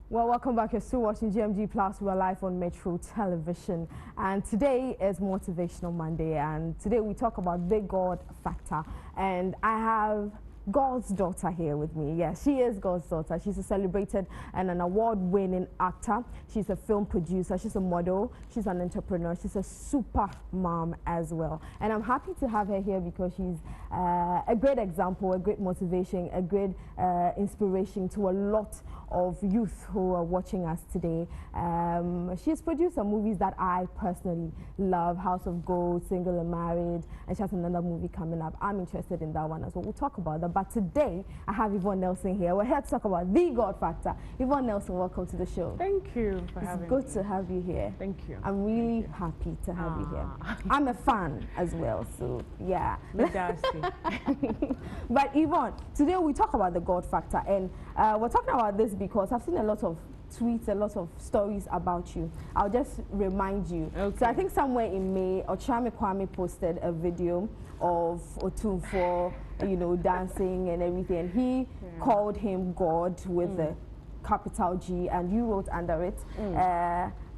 Well, welcome back. You're still watching Gmgplus. We're live on Metro Television. And today is Motivational Monday. And today we talk about the God factor. And I have God's daughter here with me. Yes, she is God's daughter. She's a celebrated and an award-winning actor. She's a film producer. She's a model. She's an entrepreneur. She's a super mom as well. And I'm happy to have her here because she's a great example, a great motivation, a great inspiration to a lot of youth who are watching us today. She's produced some movies that I personally love: House of Gold, Single and Married, and she has another movie coming up. I'm interested in that one as well. We'll talk about that. But today, I have Yvonne Nelson here. We're here to talk about the God factor. Yvonne Nelson, welcome to the show. Thank you for having me. It's good to have you here. Thank you. I'm really happy to have you here. I'm a fan as well, so yeah. But Yvonne, today we talk about the God factor, and we're talking about this because I've seen a lot of tweets, a lot of stories about you. I'll just remind you. Okay. So I think somewhere in May, Ochame Kwame posted a video of Otumfo, you know, dancing and everything. And he called him God with the capital G, and you wrote under it,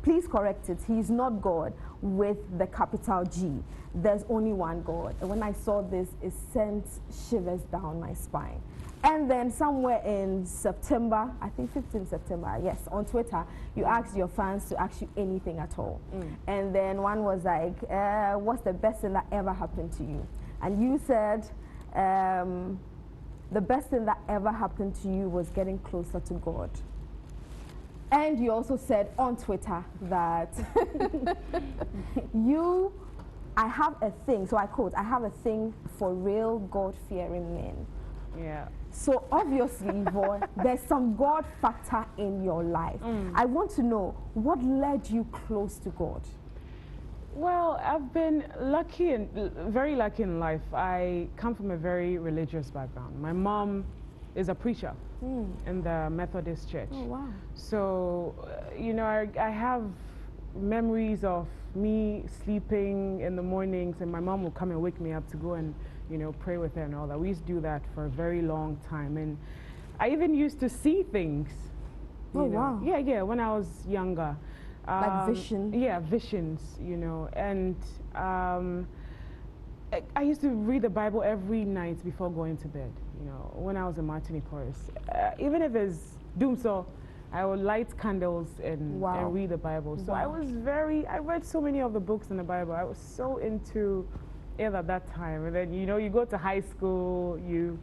please correct it. He's not God with the capital G. There's only one God. And when I saw this, it sent shivers down my spine. And then somewhere in September, I think 15 September, yes, on Twitter, you asked your fans to ask you anything at all. And then one was like, what's the best thing that ever happened to you? And you said, the best thing that ever happened to you was getting closer to God. And you also said on Twitter that I have a thing, so I quote, I have a thing for real God-fearing men. Yeah. So obviously, Yvonne, there's some God factor in your life. I want to know, what led you close to God? Well, I've been lucky and very lucky in life. I come from a very religious background. My mom is a preacher in the Methodist Church. Oh, wow. So, you know, I have memories of me sleeping in the mornings, and my mom will come and wake me up to go and, you know, pray with her and all that. We used to do that for a very long time. And I even used to see things. Oh, wow. Yeah, yeah, when I was younger. Like vision? Yeah, visions, you know. And I used to read the Bible every night before going to bed, you know, when I was in Martini Chorus. Even if it's doomsday, I would light candles and read the Bible. So I read so many of the books in the Bible. I was so into it at that time. And then, you know, you go to high school, you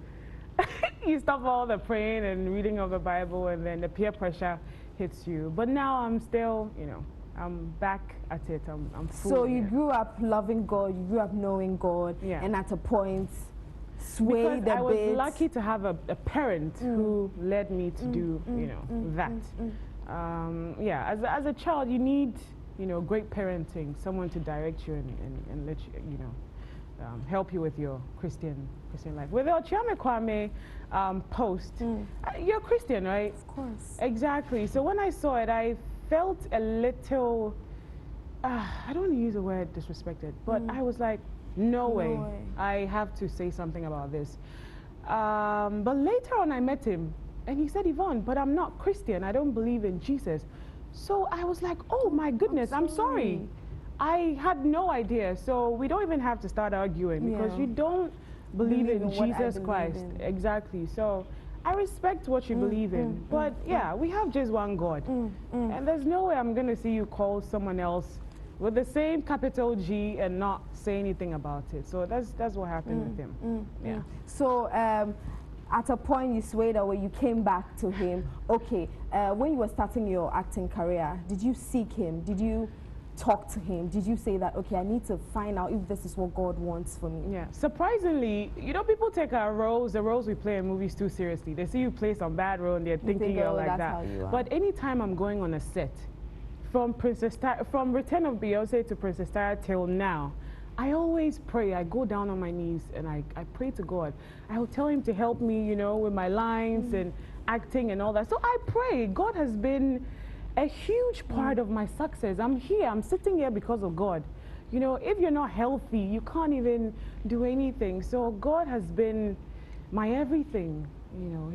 stop all the praying and reading of the Bible, and then the peer pressure hits you. But now I'm still, you know, I'm back at it. I'm full. So you grew up loving God, you grew up knowing God, and at a point swayed because a I was bit. lucky to have a parent who led me to do, you know, that. Yeah, as a child, you need, you know, great parenting, someone to direct you and let you, you know, help you with your Christian life. With the Ochame Kwame post, you're Christian, right? Of course. Exactly. So when I saw it, I felt a little, I don't want to use the word disrespected, but I was like, no way. I have to say something about this. But later on I met him, and he said, Yvonne, but I'm not Christian. I don't believe in Jesus. So I was like, oh my goodness, I'm sorry. I had no idea. So we don't even have to start arguing because you don't believe in Jesus Christ. Exactly. So I respect what you believe in. But yeah, we have just one God. And there's no way I'm going to see you call someone else with the same capital G and not say anything about it. So that's what happened with him. Yeah. So at a point you swayed away, you came back to him. Okay, when you were starting your acting career, did you seek him? Did you talk to him? Did you say that, okay, I need to find out if this is what God wants for me? Yeah, surprisingly, you know, people take our roles, the roles we play in movies, too seriously. They see you play some bad role and they're thinking you're like that. But anytime I'm going on a set, from Return of Beyonce to Princess Tara till now, I always pray. I go down on my knees and I pray to God. I will tell him to help me, you know, with my lines and acting and all that. So I pray. God has been a huge part of my success. I'm here, I'm sitting here because of God. You know, if you're not healthy, you can't even do anything. So God has been my everything. You know,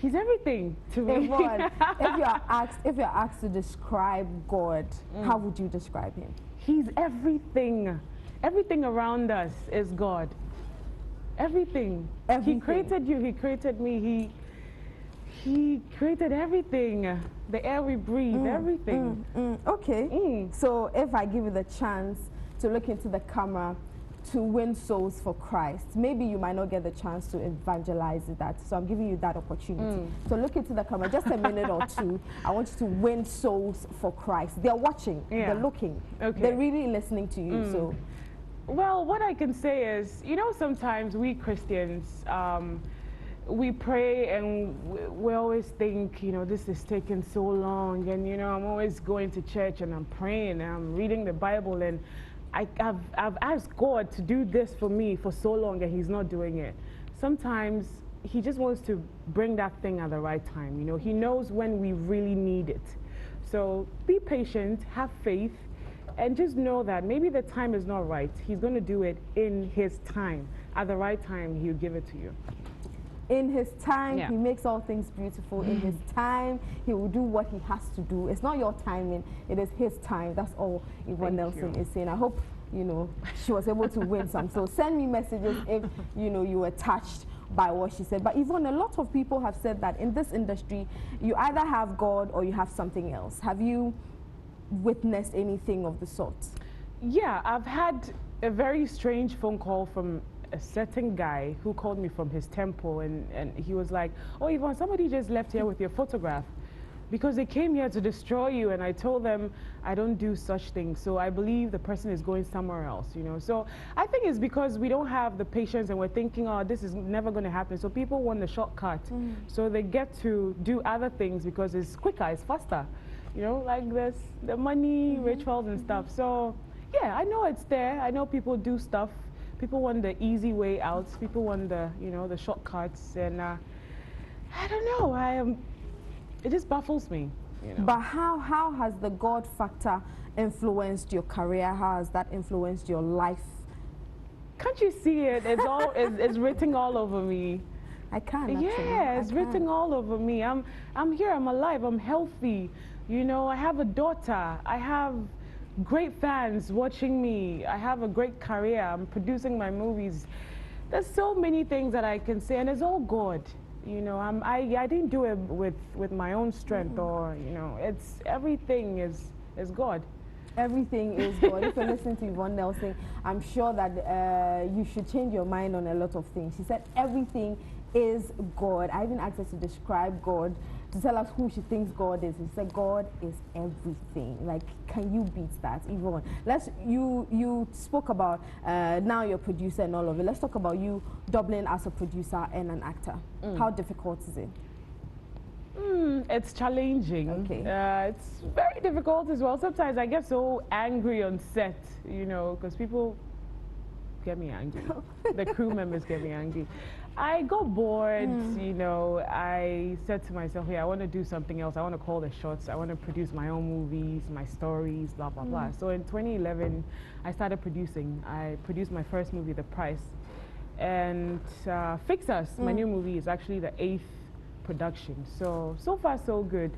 He's everything to me. Yvonne, if you're asked to describe God, how would you describe him? He's everything. Everything around us is God. Everything. Everything. He created you. He created me. He created everything. The air we breathe, everything. Okay. So if I give you the chance to look into the camera to win souls for Christ, maybe you might not get the chance to evangelize that. So I'm giving you that opportunity. So look into the camera, just a minute or two. I want you to win souls for Christ. They're watching. Yeah. They're looking. Okay. They're really listening to you. So. Well, what I can say is, you know, sometimes we Christians, we pray and we always think, you know, this is taking so long, and you know, I'm always going to church and I'm praying and I'm reading the Bible, and I've asked God to do this for me for so long and he's not doing it. Sometimes he just wants to bring that thing at the right time. You know, he knows when we really need it. So be patient, have faith, and just know that maybe the time is not right. He's going to do it in his time. At the right time, he'll give it to you. In his time, he makes all things beautiful. In his time, he will do what he has to do. It's not your timing, it is his time. That's all Yvonne Nelson is saying. I hope, you know, she was able to win some. So send me messages if, you know, you were touched by what she said. But Yvonne, a lot of people have said that in this industry, you either have God or you have something else. Have you witnessed anything of the sort? Yeah, I've had a very strange phone call from a certain guy who called me from his temple, and he was like, oh, Yvonne, somebody just left here with your photograph because they came here to destroy you. And I told them I don't do such things. So I believe the person is going somewhere else, you know. So I think it's because we don't have the patience and we're thinking, oh, this is never going to happen. So people want the shortcut. So they get to do other things because it's quicker, it's faster. You know, like this, the money, rituals and stuff. So yeah, I know it's there. I know people do stuff. People want the easy way out. People want the, you know, the shortcuts, and I don't know. It just baffles me. You know. But how has the God factor influenced your career? How has that influenced your life? Can't you see it? It's all it's written all over me. I can. Actually. Yeah, it's written all over me. I'm here. I'm alive. I'm healthy. You know, I have a daughter. I have great fans watching me. I have a great career. I'm producing my movies. There's so many things that I can say, and it's all God. You know, I didn't do it with my own strength, or, you know, it's everything is God. Everything is God. If you listen to Yvonne Nelson, I'm sure that you should change your mind on a lot of things. She said everything is God. I even asked her to describe God, to tell us who she thinks God is. She said God is everything. Like, can you beat that, Yvonne? You spoke about now you're a producer and all of it. Let's talk about you doubling as a producer and an actor. How difficult is it? It's challenging. Okay. It's very difficult as well. Sometimes I get so angry on set, you know, because people get me angry. The crew members get me angry. I got bored, you know. I said to myself, hey, I want to do something else. I want to call the shots. I want to produce my own movies, my stories, blah, blah, blah. So in 2011, I started producing. I produced my first movie, The Price. And Fix Us, my new movie, is actually the 8th production. So far, so good.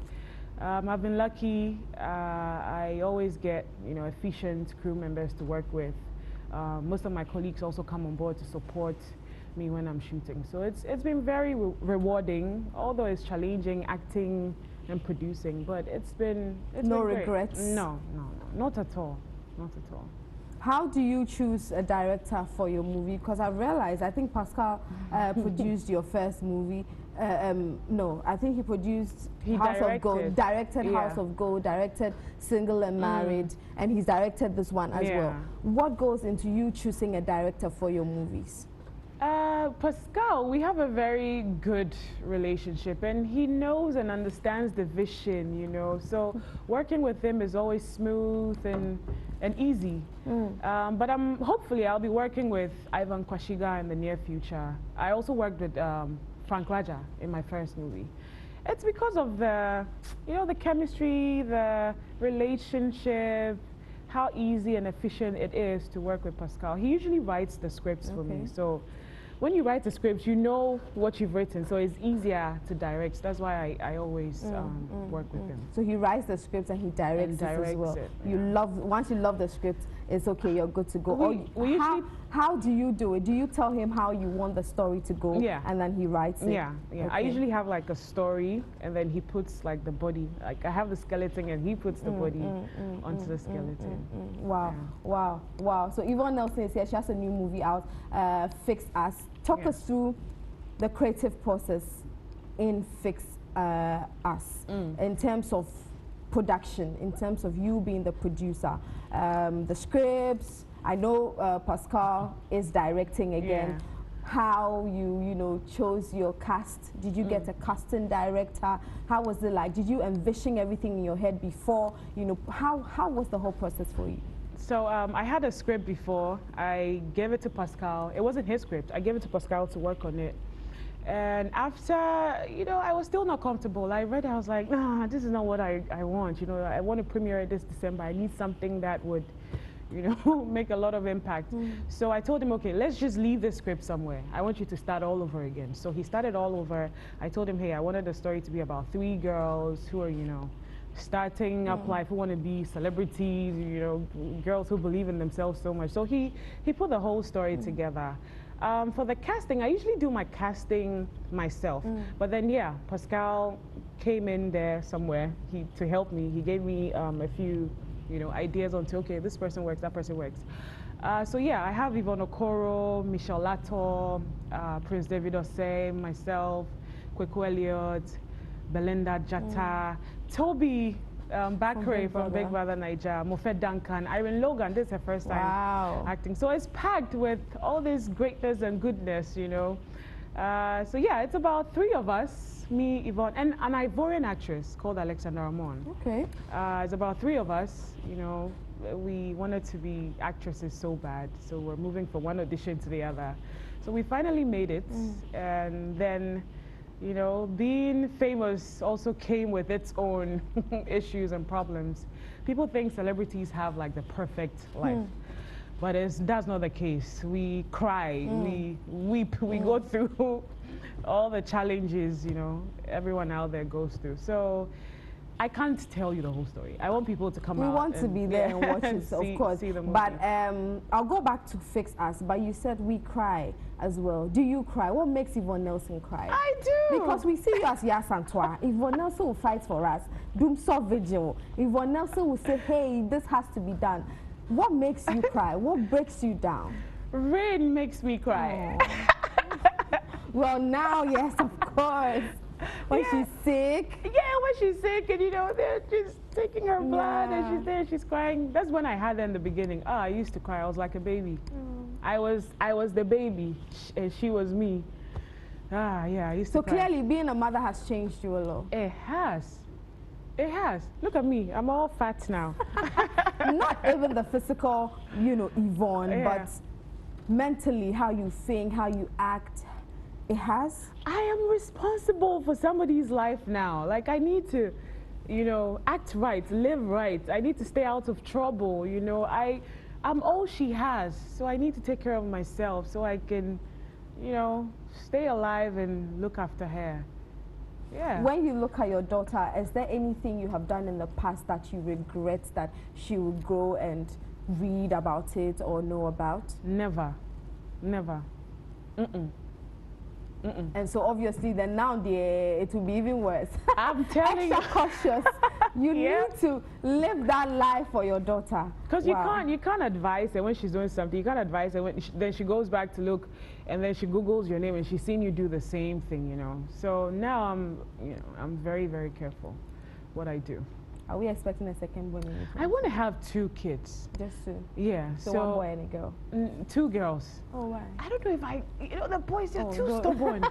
I've been lucky. I always get, you know, efficient crew members to work with. Most of my colleagues also come on board to support me when I'm shooting. So it's been very rewarding, although it's challenging acting and producing, but it's been no been regrets. No, not at all, not at all. How do you choose a director for your movie? Because I realized, I think Pascal produced your first movie. No, I think he produced House of Gold, directed House of Gold, directed Single and Married, and he's directed this one as well. What goes into you choosing a director for your movies? Pascal, we have a very good relationship, and he knows and understands the vision, you know. So working with him is always smooth and easy. But hopefully I'll be working with Ivan Kwashiga in the near future. I also worked with Frank Raja in my first movie. It's because of the, you know, the chemistry, the relationship, how easy and efficient it is to work with Pascal. He usually writes the scripts for me. So when you write a script, you know what you've written, so it's easier to direct. That's why I always work with him. So he writes the script and he directs, it as well. You love, once you love the script, it's okay, you're good to go. How do you do it? Do you tell him how you want the story to go? Yeah. And then he writes it? Yeah, yeah. Okay. I usually have like a story, and then he puts like the body. Like I have the skeleton, and he puts the body onto the skeleton. Wow, wow, wow. So Yvonne Nelson is here. She has a new movie out, Fix Us. Talk us through the creative process in Fix Us in terms of production, in terms of you being the producer, the scripts. I know Pascal is directing again. Yeah. How you chose your cast? Did you get a casting director? How was it like? Did you envision everything in your head before? How was the whole process for you? So I had a script before. I gave it to Pascal. It wasn't his script. I gave it to Pascal to work on it. And after, I was still not comfortable. I read it, I was like, nah, this is not what I want. I want to premiere it this December. I need something that would, make a lot of impact. So I told him, okay, let's just leave this script somewhere. I want you to start all over again. So he started all over. I told him, hey, I wanted the story to be about 3 girls who are, starting up life, who want to be celebrities, girls who believe in themselves so much. So he put the whole story together. For the casting, I usually do my casting myself. But then, yeah, Pascal came in there somewhere to help me. He gave me a few, ideas on, okay, this person works, that person works. So yeah, I have Yvonne Okoro, Michelle Lato, Prince David Osei, myself, Kweku Elliott, Belinda Jatta, Toby Bakre from Big Brother Niger, Mofet Duncan, Irene Logan. This is her first time acting. So it's packed with all this greatness and goodness, So yeah, it's about 3 of us, me, Yvonne, and an Ivorian actress called Alexandra Ramon. Okay. It's about 3 of us, We wanted to be actresses so bad, so we're moving from one audition to the other. So we finally made it, and then, being famous also came with its own issues and problems. People think celebrities have like the perfect life, but that's not the case. We cry, we weep, we go through all the challenges, everyone out there goes through. So I can't tell you the whole story. I want people to come out. We want to be there and watch it, of course. See the movie. But I'll go back to Fix Us. But you said we cry as well. Do you cry? What makes Yvonne Nelson cry? I do. Because we see you as Yasantoa. Yvonne Nelson will fight for us. Doom so vigil. Yvonne Nelson will say, hey, this has to be done. What makes you cry? What breaks you down? Rain makes me cry. Well, now, yes, of course. When she's sick. Yeah, when she's sick and they're just taking her blood and she's there, she's crying. That's when I had her in the beginning. I used to cry. I was like a baby. I was the baby and she was me. Yeah, I used to cry. So clearly being a mother has changed you a lot. It has. It has. Look at me. I'm all fat now. Not even the physical, Yvonne, but mentally, how you think, how you act. It has? I am responsible for somebody's life now. Like, I need to, act right, live right. I need to stay out of trouble, I'm all she has, so I need to take care of myself so I can, stay alive and look after her. Yeah. When you look at your daughter, is there anything you have done in the past that you regret that she will go and read about it or know about? Never. Never. And so obviously then now it will be even worse. I'm telling you. Cautious. You need to live that life for your daughter. Because you can't advise her when she's doing something. You can't advise her when then she goes back to look and then she Googles your name and she's seen you do the same thing, So now I'm very, very careful what I do. Are we expecting a second boy? I want to have 2 kids. Just 2? Yeah. So 1 boy and a girl? 2 girls. Oh, why? I don't know if the boys are too stubborn.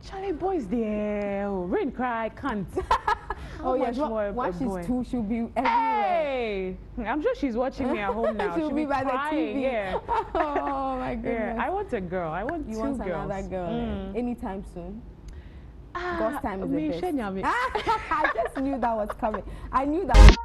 Charlie, boys there. Rain cry, can't. Yes, once she's 2, she'll be everywhere. Hey! I'm sure she's watching me at home now. she'll be by crying. The TV. Yeah. Oh, my goodness. Yeah, I want a girl. I want 2 girls. You want another girl anytime soon? God's time is the best. I just knew that was coming. I knew that.